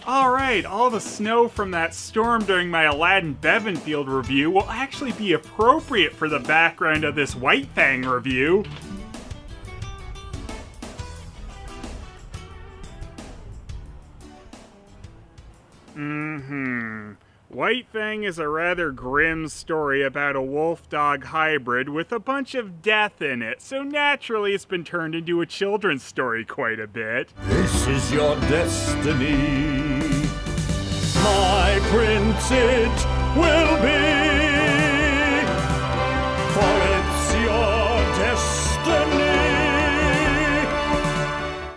Alright, all the snow from that storm during my Aladdin Bevanfield review will actually be appropriate for the background of this White Fang review. White Fang is a rather grim story about a wolf-dog hybrid with a bunch of death in it, so naturally it's been turned into a children's story quite a bit. This is your destiny, my prince it will be, for it's your destiny.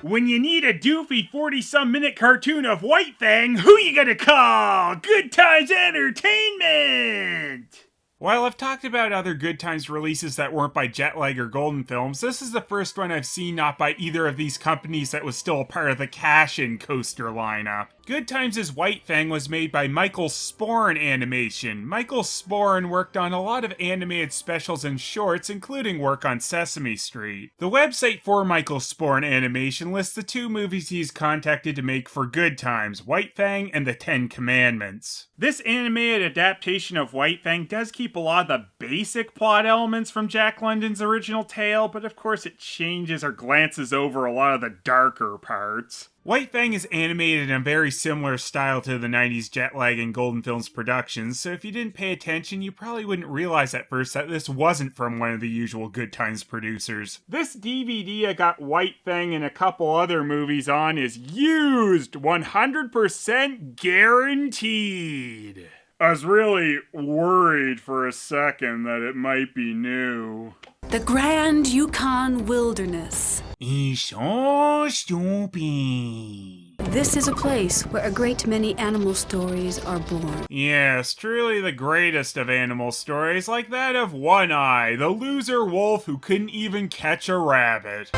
When you need a doofy 40-some-minute cartoon of White Fang, who you gonna call? Goodtimes Entertainment! While I've talked about other Goodtimes releases that weren't by Jetlag or Golden Films, this is the first one I've seen not by either of these companies that was still a part of the cash-in coaster lineup. Goodtimes' White Fang was made by Michael Sporn Animation. Michael Sporn worked on a lot of animated specials and shorts, including work on Sesame Street. The website for Michael Sporn Animation lists the two movies he's contacted to make for Goodtimes, White Fang and The Ten Commandments. This animated adaptation of White Fang does keep a lot of the basic plot elements from Jack London's original tale, but of course it changes or glances over a lot of the darker parts. White Fang is animated in a very similar style to the 90s Jetlag and Golden Films productions, so if you didn't pay attention, you probably wouldn't realize at first that this wasn't from one of the usual Goodtimes producers. This DVD I got White Fang and a couple other movies on is used, 100% guaranteed. I was really worried for a second that it might be new. The Grand Yukon Wilderness. He's so stupid. This is a place where a great many animal stories are born. Yes, truly the greatest of animal stories, like that of One Eye, the loser wolf who couldn't even catch a rabbit.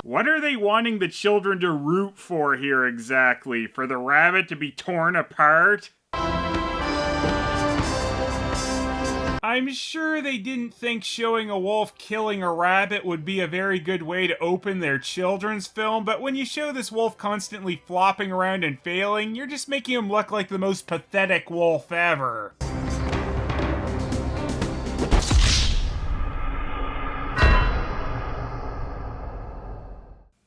What are they wanting the children to root for here exactly? For the rabbit to be torn apart? I'm sure they didn't think showing a wolf killing a rabbit would be a very good way to open their children's film, but when you show this wolf constantly flopping around and failing, you're just making him look like the most pathetic wolf ever.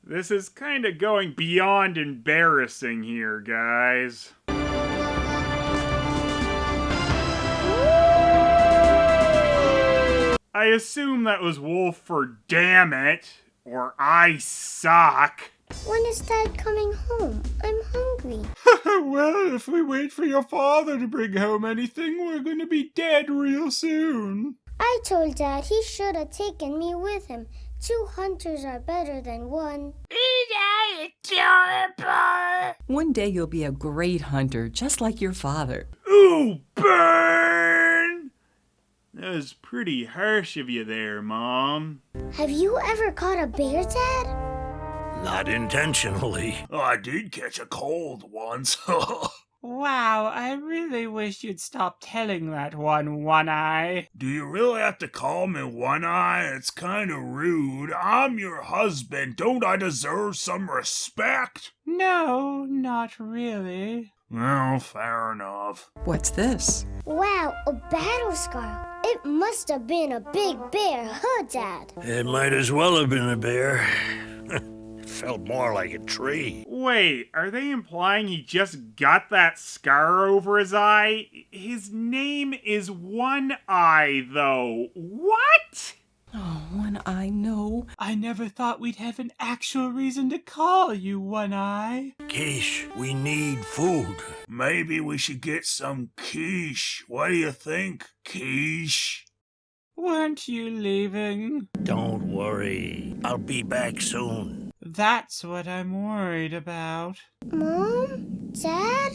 This is kinda going beyond embarrassing here, guys. I assume that was wolf for damn it, or I suck. When is Dad coming home? I'm hungry. Well, if we wait for your father to bring home anything, we're gonna be dead real soon. I told Dad he should have taken me with him. 2 hunters are better than 1. One day you'll be a great hunter, just like your father. Ooh, burn! That was pretty harsh of you there, Mom. Have you ever caught a bear, Dad? Not intentionally. I did catch a cold once. Wow, I really wish you'd stop telling that One Eye. Do you really have to call me One Eye? It's kind of rude. I'm your husband. Don't I deserve some respect? No, not really. Well, fair enough. What's this? Wow, a battle scar. It must have been a big bear, huh, Dad? It might as well have been a bear. It felt more like a tree. Wait, are they implying he just got that scar over his eye? His name is One Eye, though. What? Oh, One Eye, no. I never thought we'd have an actual reason to call you One Eye. Quiche, we need food. Maybe we should get some quiche. What do you think, quiche? Weren't you leaving? Don't worry. I'll be back soon. That's what I'm worried about. Mom? Dad?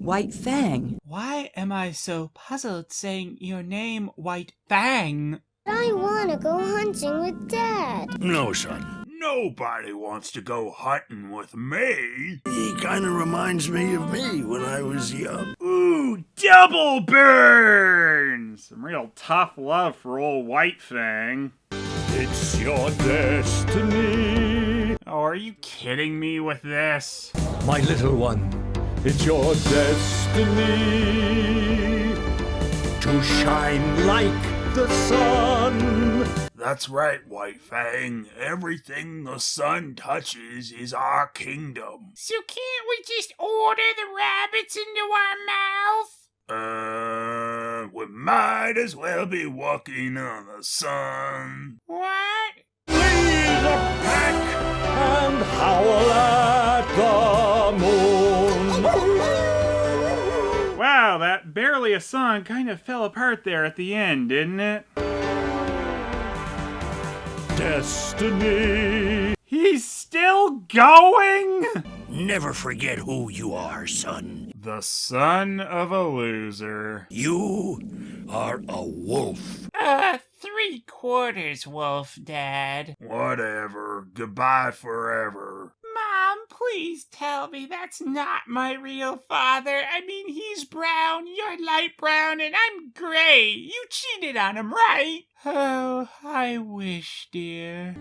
White Fang. Why am I so puzzled saying your name White Fang? I want to go hunting with Dad. No, son. Nobody wants to go hunting with me. He kind of reminds me of me when I was young. Ooh, double burn! Some real tough love for old White Fang. It's your destiny. Oh, are you kidding me with this? My little one, it's your destiny to shine like the sun. That's right, White Fang. Everything the sun touches is our kingdom. So can't we just order the rabbits into our mouth? We might as well be walking on the sun. What? Lead a pack and howl at the moon. Wow, that barely a song kind of fell apart there at the end, didn't it? Destiny. He's still going? Never forget who you are, son. The son of a loser. You are a wolf. 3/4 wolf, Dad. Whatever. Goodbye forever. Mom, please tell me that's not my real father. I mean, he's brown, you're light brown, and I'm gray. You cheated on him, right? Oh, I wish, dear.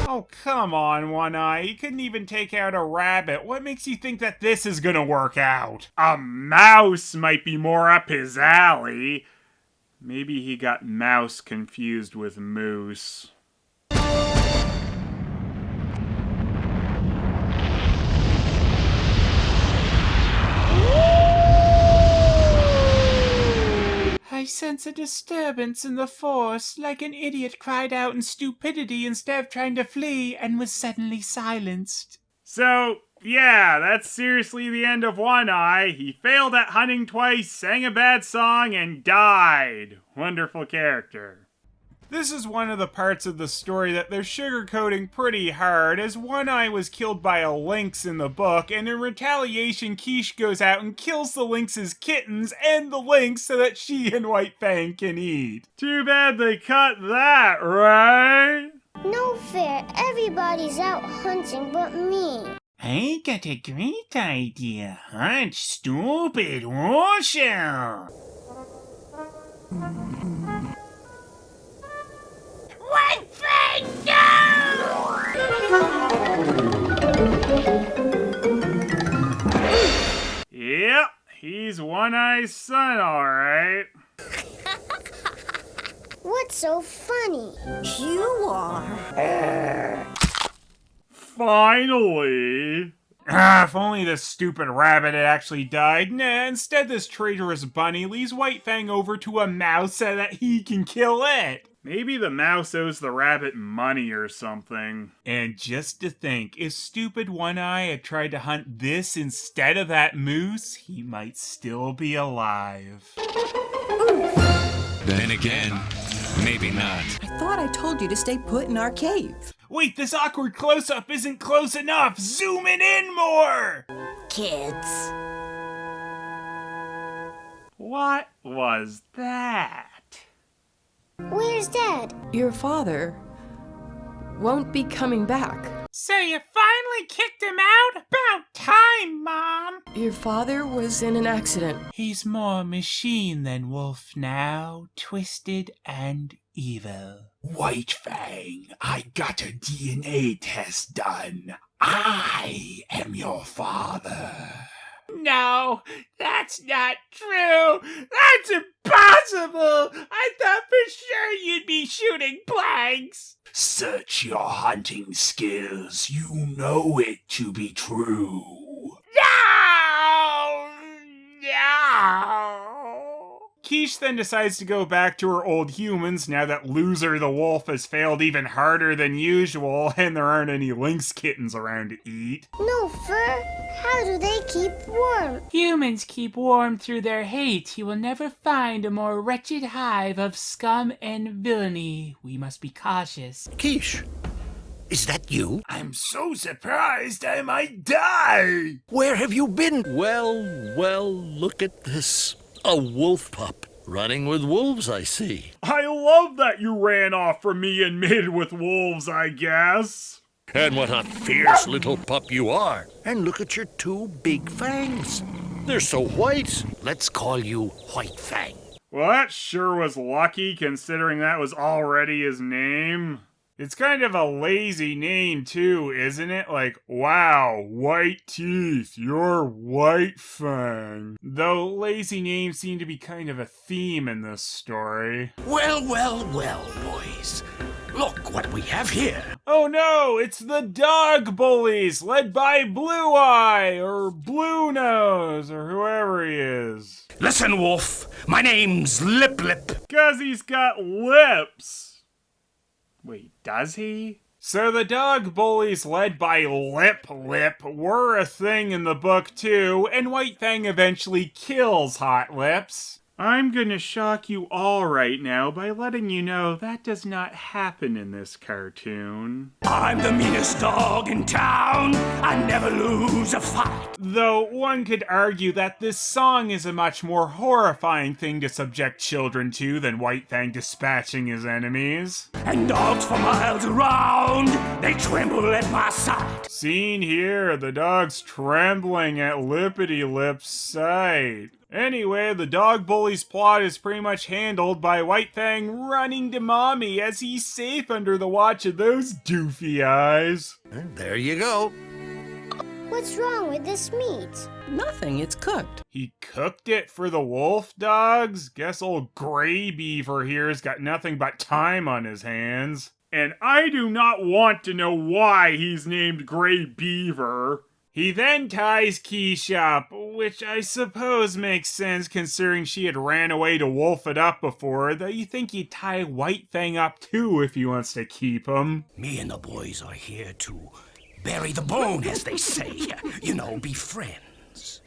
Oh, come on, One Eye. You couldn't even take out a rabbit. What makes you think that this is gonna work out? A mouse might be more up his alley. Maybe he got mouse confused with moose. I sense a disturbance in the force, like an idiot cried out in stupidity instead of trying to flee and was suddenly silenced. So, yeah, that's seriously the end of One Eye. He failed at hunting twice, sang a bad song, and died. Wonderful character. This is one of the parts of the story that they're sugarcoating pretty hard, as One Eye was killed by a lynx in the book, and in retaliation, Quiche goes out and kills the lynx's kittens and the lynx so that she and White Fang can eat. Too bad they cut that, right? No fair. Everybody's out hunting but me. I got a great idea. Hunt stupid Warshell. White Fang, no! Yep, he's One Eye's son, alright. What's so funny? You are. Finally! If only this stupid rabbit had actually died. Nah, instead this traitorous bunny leaves White Fang over to a mouse so that he can kill it. Maybe the mouse owes the rabbit money or something. And just to think, if stupid One Eye had tried to hunt this instead of that moose, he might still be alive. Then again, maybe not. I thought I told you to stay put in our cave. Wait, this awkward close-up isn't close enough! Zoom it in more! Kids. What was that? Where's Dad? Your father won't be coming back. So you finally kicked him out? About time, Mom! Your father was in an accident. He's more machine than wolf now, twisted and evil. White Fang, I got a DNA test done. I am your father. No, that's not true. That's impossible. I thought for sure you'd be shooting blanks. Search your hunting skills. You know it to be true. No! No! Quiche then decides to go back to her old humans now that Loser the Wolf has failed even harder than usual and there aren't any lynx kittens around to eat. No fur? How do they keep warm? Humans keep warm through their hate. You will never find a more wretched hive of scum and villainy. We must be cautious. Quiche, is that you? I'm so surprised I might die. Where have you been? Well, look at this. A wolf pup. Running with wolves, I see. I love that you ran off from me and mated with wolves, I guess. And what a fierce little pup you are. And look at your two big fangs. They're so white. Let's call you White Fang. Well, that sure was lucky, considering that was already his name. It's kind of a lazy name too, isn't it? Like, wow, white teeth, you're White Fang. Though lazy names seem to be kind of a theme in this story. Well, boys. Look what we have here. Oh no, it's the dog bullies, led by Blue Eye, or Blue Nose, or whoever he is. Listen, Wolf, my name's Lip Lip. 'Cause he's got lips. Wait, does he? So the dog bullies led by Lip Lip were a thing in the book too, and White Fang eventually kills Hot Lips. I'm gonna shock you all right now by letting you know that does not happen in this cartoon. I'm the meanest dog in town. I never lose a fight. Though one could argue that this song is a much more horrifying thing to subject children to than White Fang dispatching his enemies. And dogs for miles around, they tremble at my sight. Seen here, the dog's trembling at Lippity Lip's sight. Anyway, the dog bully's plot is pretty much handled by White Fang running to mommy as he's safe under the watch of those doofy eyes. And there you go. What's wrong with this meat? Nothing, it's cooked. He cooked it for the wolf dogs? Guess old Gray Beaver here's got nothing but time on his hands. And I do not want to know why he's named Gray Beaver. He then ties Quiche up, which I suppose makes sense considering she had ran away to wolf it up before, though you think you'd tie White Fang up too if he wants to keep him. Me and the boys are here to bury the bone, as they say. You know, be friends.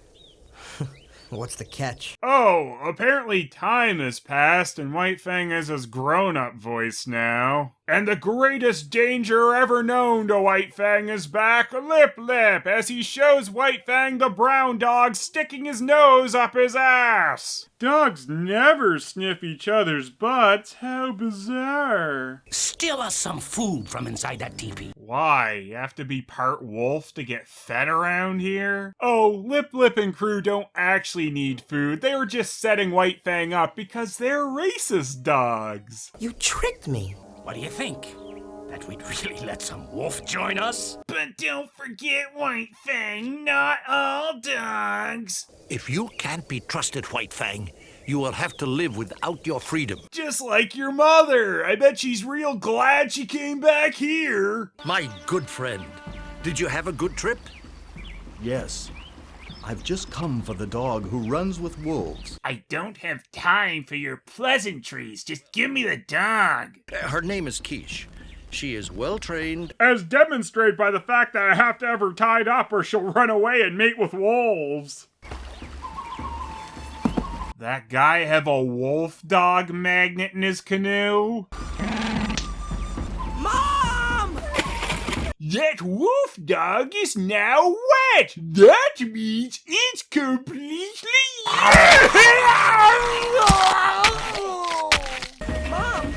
What's the catch? Oh, apparently time has passed and White Fang has his grown-up voice now. And the greatest danger ever known to White Fang is back, Lip Lip, as he shows White Fang the brown dog sticking his nose up his ass. Dogs never sniff each other's butts, how bizarre. Steal us some food from inside that teepee. Why? You have to be part wolf to get fed around here? Oh, Lip Lip and crew don't actually need food. They were just setting White Fang up because they're racist dogs. You tricked me. What do you think? That we'd really let some wolf join us? But don't forget, White Fang, not all dogs. If you can't be trusted, White Fang, you will have to live without your freedom. Just like your mother. I bet she's real glad she came back here. My good friend, did you have a good trip? Yes. I've just come for the dog who runs with wolves. I don't have time for your pleasantries. Just give me the dog. Her name is Quiche. She is well trained. As demonstrated by the fact that I have to have her tied up or she'll run away and mate with wolves. That guy have a wolf dog magnet in his canoe? Mom! That wolf dog is now wet. That means it's completely... Mom!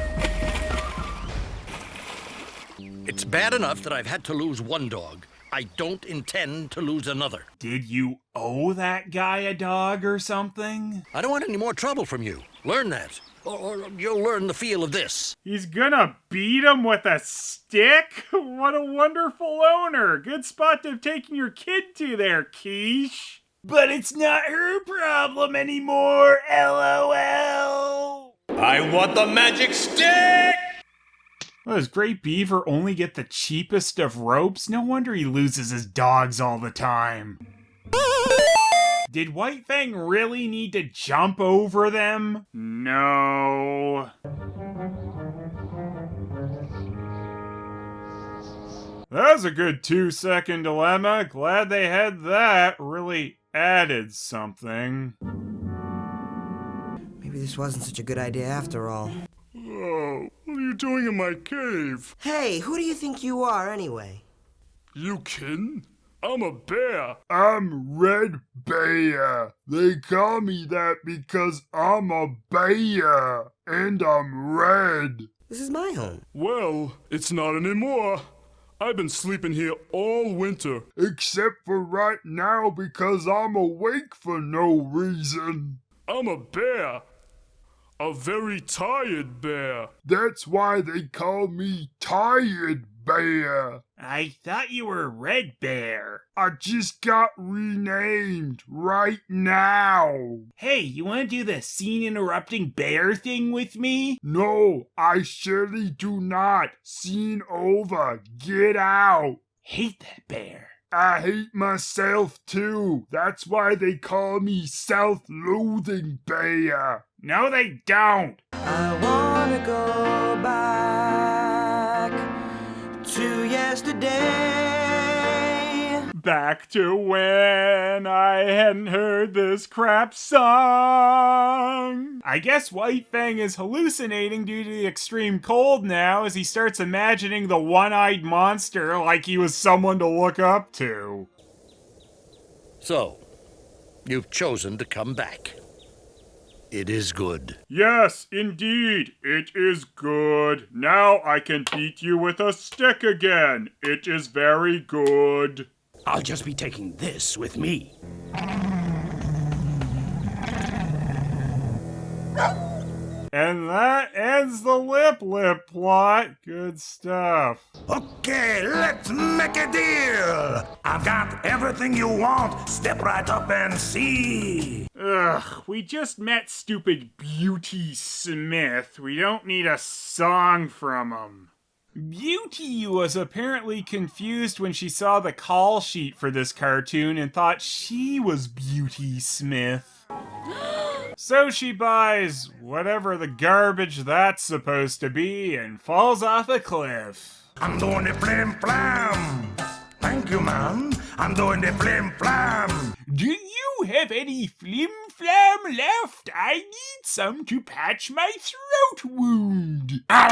It's bad enough that I've had to lose one dog. I don't intend to lose another. Did you owe that guy a dog or something? I don't want any more trouble from you. Learn that, or you'll learn the feel of this. He's gonna beat him with a stick? What a wonderful owner. Good spot to have taken your kid to there, Quiche. But it's not her problem anymore, LOL. I want the magic stick! Well, does Gray Beaver only get the cheapest of ropes? No wonder he loses his dogs all the time. Did White Fang really need to jump over them? No. That was a good 2-second dilemma. Glad they had that. Really added something. Maybe this wasn't such a good idea after all. Oh, what are you doing in my cave? Hey, who do you think you are anyway? You kidding? I'm a bear. I'm Red Bear. They call me that because I'm a bear. And I'm red. This is my home. Well, it's not anymore. I've been sleeping here all winter. Except for right now because I'm awake for no reason. I'm a bear. a very tired bear. That's why they call me Tired Bear. I thought you were Red Bear. I just got renamed right now. Hey, you want to do the scene-interrupting bear thing with me? No, I surely do not. Scene over. Get out. Hate that bear. I hate myself too. That's why they call me Self-Loathing Bear. No, they don't. I wanna go back to yesterday. Back to when I hadn't heard this crap song. I guess White Fang is hallucinating due to the extreme cold now as he starts imagining the one-eyed monster like he was someone to look up to. So, you've chosen to come back. It is good. Yes, indeed, it is good. Now I can beat you with a stick again. It is very good. I'll just be taking this with me. And that ends the lip plot. Good stuff. Okay, let's make a deal. I've got everything you want. Step right up and see. Ugh, we just met stupid Beauty Smith. We don't need a song from him. Beauty was apparently confused when she saw the call sheet for this cartoon and thought she was Beauty Smith. So she buys whatever the garbage that's supposed to be and falls off a cliff. I'm doing the flim flam. Thank you, ma'am. I'm doing the flim flam. Do you have any flim flam left? I need some to patch my throat wound. God,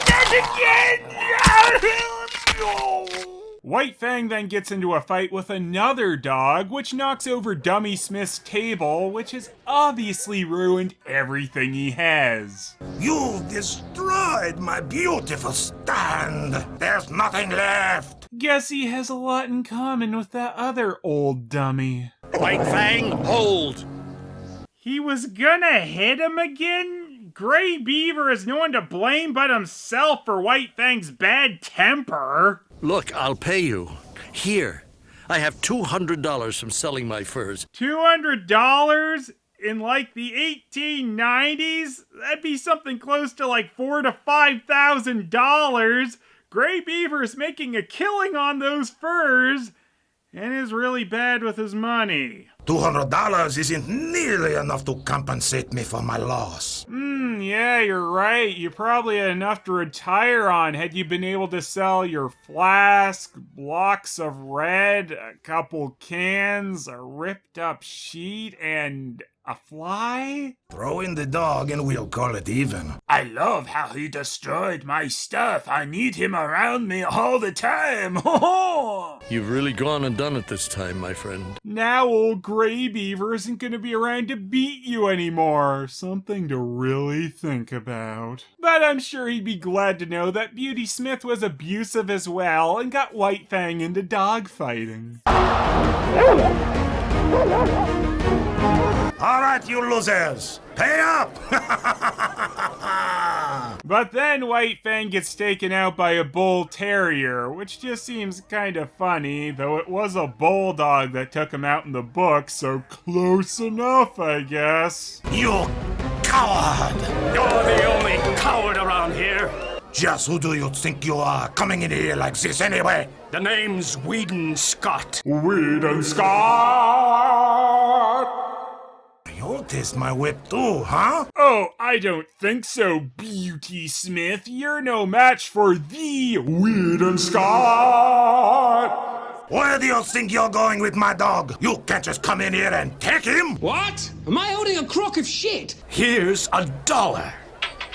that again! White Fang then gets into a fight with another dog, which knocks over Dummy Smith's table, which has obviously ruined everything he has. You've destroyed my beautiful stand. There's nothing left. Guess he has a lot in common with that other old dummy. White Fang, hold! He was gonna hit him again? Gray Beaver is no one to blame but himself for White Fang's bad temper. Look, I'll pay you. Here, I have $200 from selling my furs. $200? In like the 1890s? That'd be something close to like $4,000 to $5,000. Gray Beaver's making a killing on those furs and is really bad with his money. $200 isn't nearly enough to compensate me for my loss. Yeah, you're right. You probably had enough to retire on had you been able to sell your flask, blocks of red, a couple cans, a ripped up sheet, and a fly? Throw in the dog and we'll call it even. I love how he destroyed my stuff. I need him around me all the time. You've really gone and done it this time, my friend. Now old Gray Beaver isn't going to be around to beat you anymore. Something to really think about. But I'm sure he'd be glad to know that Beauty Smith was abusive as well and got White Fang into dogfighting. All right, you losers, pay up! But then White Fang gets taken out by a bull terrier, which just seems kind of funny, though it was a bulldog that took him out in the book, so close enough, I guess. You coward! You're the only coward around here. Just who do you think you are, coming in here like this anyway? The name's Whedon Scott. Whedon Scott! You'll taste my whip too, huh? Oh, I don't think so, Beauty Smith. You're no match for the Whedon Scott! Where do you think you're going with my dog? You can't just come in here and take him! What? Am I holding a crock of shit? Here's $1.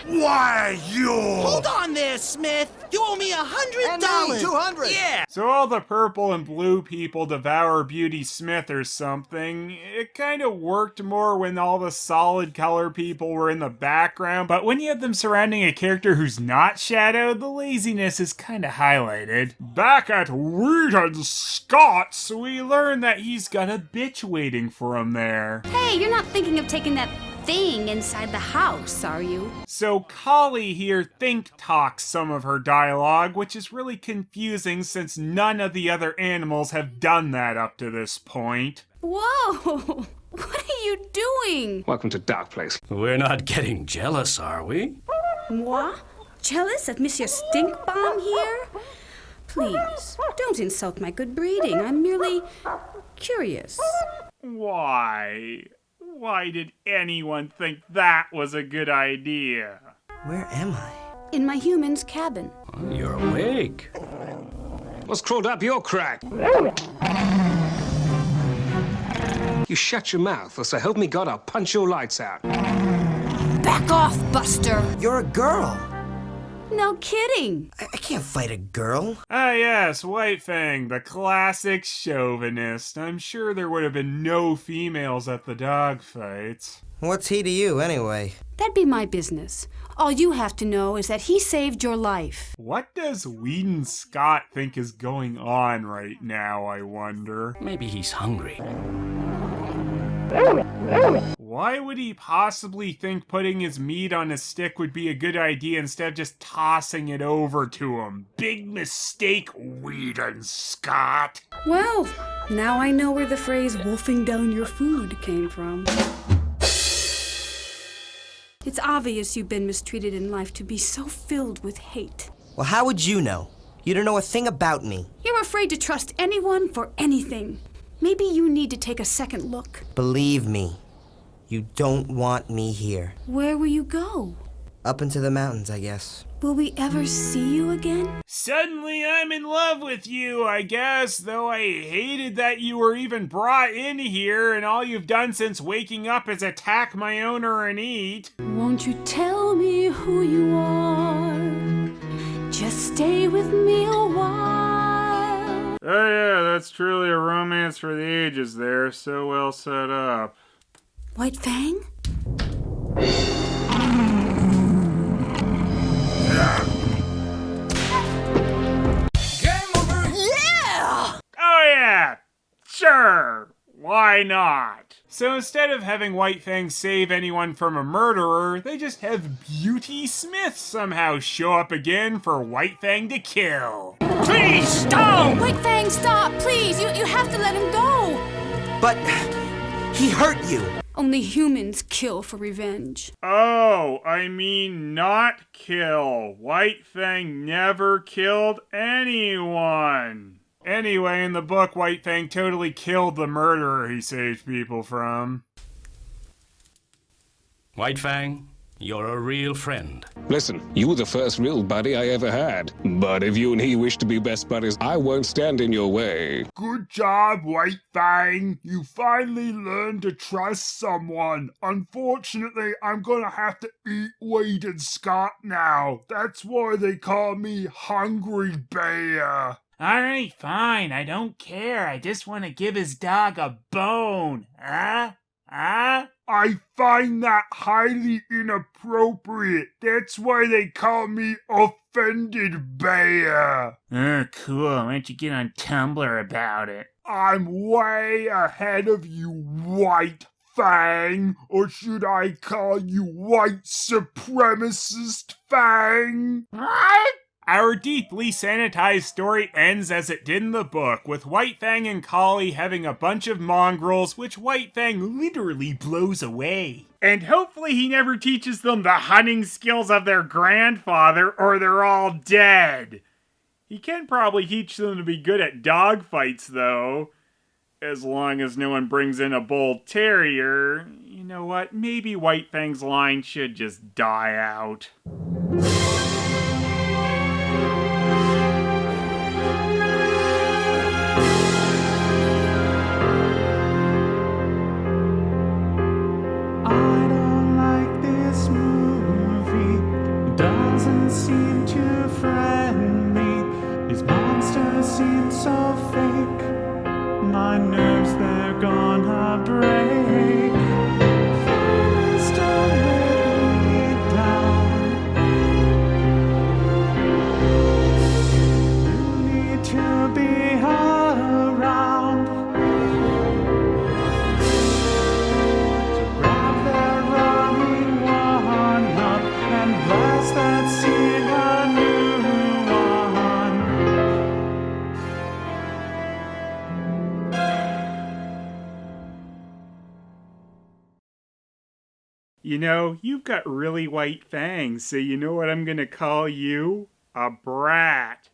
Why, you... Hold on there, Smith. You owe me $100. And me, $200. Yeah. So all the purple and blue people devour Beauty Smith or something. It kind of worked more when all the solid color people were in the background, but when you have them surrounding a character who's not shadowed, the laziness is kind of highlighted. Back at Whedon Scott's, we learn that he's got a bitch waiting for him there. Hey, you're not thinking of taking that thing inside the house, are you? So Collie here think-talks some of her dialogue, which is really confusing since none of the other animals have done that up to this point. Whoa! What are you doing? Welcome to Dark Place. We're not getting jealous, are we? Moi? Jealous of Monsieur Stinkbomb here? Please, don't insult my good breeding. I'm merely curious. Why? Why did anyone think that was a good idea? Where am I? In my human's cabin. Oh, you're awake. What's crawled up your crack? You shut your mouth, or so help me God, I'll punch your lights out. Back off, Buster! You're a girl. No kidding. I can't fight a girl. Ah yes, White Fang, the classic chauvinist. I'm sure there would have been no females at the dogfights. What's he to you, anyway? That'd be my business. All you have to know is that he saved your life. What does Whedon Scott think is going on right now, I wonder? Maybe he's hungry. Why would he possibly think putting his meat on a stick would be a good idea instead of just tossing it over to him? Big mistake, Whedon Scott. Well, now I know where the phrase wolfing down your food came from. It's obvious you've been mistreated in life to be so filled with hate. Well, how would you know? You don't know a thing about me. You're afraid to trust anyone for anything. Maybe you need to take a second look. Believe me, you don't want me here. Where will you go? Up into the mountains, I guess. Will we ever see you again? Suddenly I'm in love with you, I guess, though I hated that you were even brought in here and all you've done since waking up is attack my owner and eat. Won't you tell me who you are? Just stay with me a while. Oh yeah, that's truly a romance for the ages there, so well set up. White Fang? Oh yeah! Sure! Why not? So instead of having White Fang save anyone from a murderer, they just have Beauty Smith somehow show up again for White Fang to kill. Please, stop! White Fang, stop! Please! You have to let him go! But he hurt you. Only humans kill for revenge. Oh, I mean not kill. White Fang never killed anyone. Anyway, in the book, White Fang totally killed the murderer he saved people from. White Fang, you're a real friend. Listen, you were the first real buddy I ever had. But if you and he wish to be best buddies, I won't stand in your way. Good job, White Fang. You finally learned to trust someone. Unfortunately, I'm gonna have to eat Whedon Scott now. That's why they call me Hungry Bear. Alright, fine, I don't care. I just want to give his dog a bone. Huh? I find that highly inappropriate. That's why they call me Offended Bear. Oh, cool. Why don't you get on Tumblr about it? I'm way ahead of you, White Fang. Or should I call you White Supremacist Fang? What? Our deeply sanitized story ends as it did in the book, with White Fang and Collie having a bunch of mongrels, which White Fang literally blows away. And hopefully he never teaches them the hunting skills of their grandfather, or they're all dead. He can probably teach them to be good at dogfights, though. As long as no one brings in a bull terrier. You know what? Maybe White Fang's line should just die out. Doesn't seem too friendly. These monsters seem so fake. My nerves, they're gonna break. Please don't let me down. You need to be around to grab their You know, you've got really white fangs, so you know what I'm gonna call you? A brat.